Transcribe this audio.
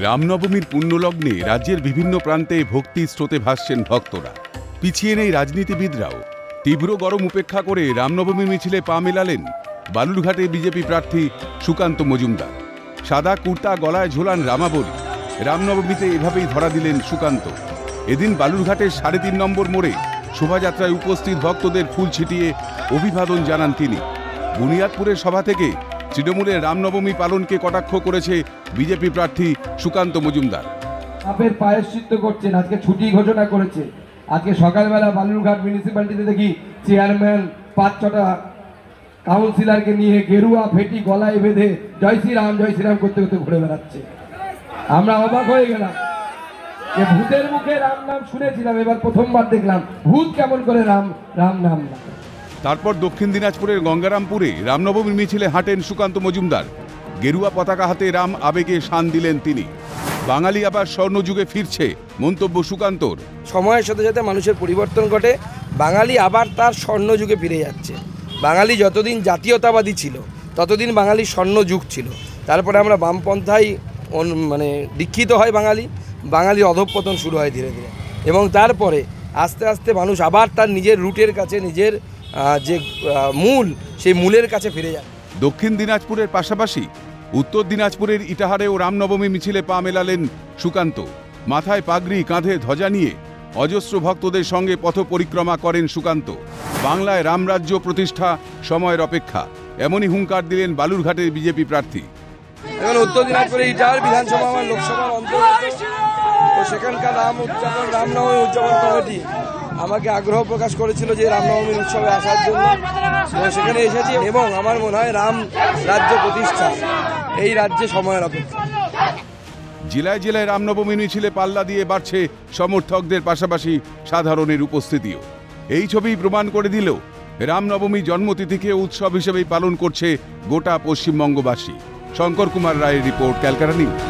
রামনবমীর পুণ্যলগ্নে রাজ্যের বিভিন্ন প্রান্তে ভক্তি স্রোতে ভাসছেন ভক্তরা। পিছিয়ে নেই রাজনীতিবিদরাও। তীব্র গরম উপেক্ষা করে রামনবমী মিছিলে পা মেলালেন বালুরঘাটে বিজেপি প্রার্থী সুকান্ত মজুমদার। সাদা কুর্তা গলায় ঝোলান রামাবলী। রামনবমীতে এভাবেই ধরা দিলেন সুকান্ত। এদিন বালুরঘাটের ৩.৫ নম্বর মোড়ে শোভাযাত্রায় উপস্থিত ভক্তদের ফুল ছিটিয়ে অভিবাদন জানান তিনি। বুনিয়াদপুরের সভা থেকে তৃণমূলের রামনবমী পালনকে কটাক্ষ করেছে বিজেপি প্রার্থী সুকান্ত মজুমদার। পাপের প্রায়শ্চিত্ত করছেন, আজকে ছুটি ঘোষণা করেছে। আজকে সকালবেলা বালুরঘাট মিউনিসিপ্যালিটিতে দেখি চেয়ারম্যান ৫-৬টা কাউন্সিলরকে নিয়ে গেরুয়া ফেটি গলায় বেঁধে জয় শ্রীরাম করতে করতে ঘুরে বেড়াচ্ছে। আমরা অবাক হয়ে গেলাম যে ভূতের মুখে রাম নাম শুনেছিলাম, এবার প্রথমবার দেখলাম ভূত কেমন করে রাম রাম নাম। তারপর দক্ষিণ দিনাজপুরের গঙ্গারামপুরে রামনবমীর মিছিলে হাঁটেন সুকান্ত মজুমদার। গেরুয়া পতাকা হাতে রাম আবেগে শান দিলেন তিনি। বাঙালি আবার স্বর্ণযুগে ফিরছে, মন্তব্য সুকান্তর। সময়ের সাথে সাথে মানুষের পরিবর্তন ঘটে, বাঙালি আবার তার স্বর্ণযুগে ফিরে যাচ্ছে। বাঙালি যতদিন জাতীয়তাবাদী ছিল ততদিন বাঙালির স্বর্ণযুগ ছিল। তারপরে আমরা বামপন্থায় দীক্ষিত হয় বাঙালির অধঃপতন শুরু হয় ধীরে ধীরে, এবং তারপরে আস্তে আস্তে মানুষ আবার তার নিজের রুটের কাছে, নিজের যে মূল, সেই মূলের কাছে ফিরে যায়। দক্ষিণ দিনাজপুরের পাশাপাশি উত্তর দিনাজপুরের ইটাহারেও রামনবমী মিছিলে পা মেলালেন সুকান্ত। মাথায় পাগড়ি, কাঁধে ধ্বজা নিয়ে অজস্র ভক্তদের সঙ্গে পথ পরিক্রমা করেন সুকান্ত। বাংলায় রামরাজ্য প্রতিষ্ঠা সময়ের অপেক্ষা, এমনই হুঙ্কার দিলেন বালুরঘাটের বিজেপি প্রার্থী। এখন উত্তর দিনাজপুরে ইটাহার বিধানসভা আমার লোকসভার অন্তর্গত, তো সেখানকার রামনবমী উদযাপন কমিটি আমাকে আগ্রহ প্রকাশ করেছিল যে রামনবমীর উৎসবে আসার জন্য। সেখানে এসেছি এবং আমার মনে হয় রাম রাজ্য প্রতিষ্ঠা এই রাজ্যে সময়ের অপেক্ষা। জেলায় জেলায় রামনবমী মিছিলে পাল্লা দিয়ে বাড়ছে সমর্থকদের পাশাপাশি সাধারণের উপস্থিতিও। এই ছবি প্রমাণ করে দিল রামনবমী জন্মতিথিকে উৎসব হিসেবেই পালন করছে গোটা পশ্চিমবঙ্গবাসী। শঙ্কর কুমার রায়ের রিপোর্ট, ক্যালকাটা নিউজ।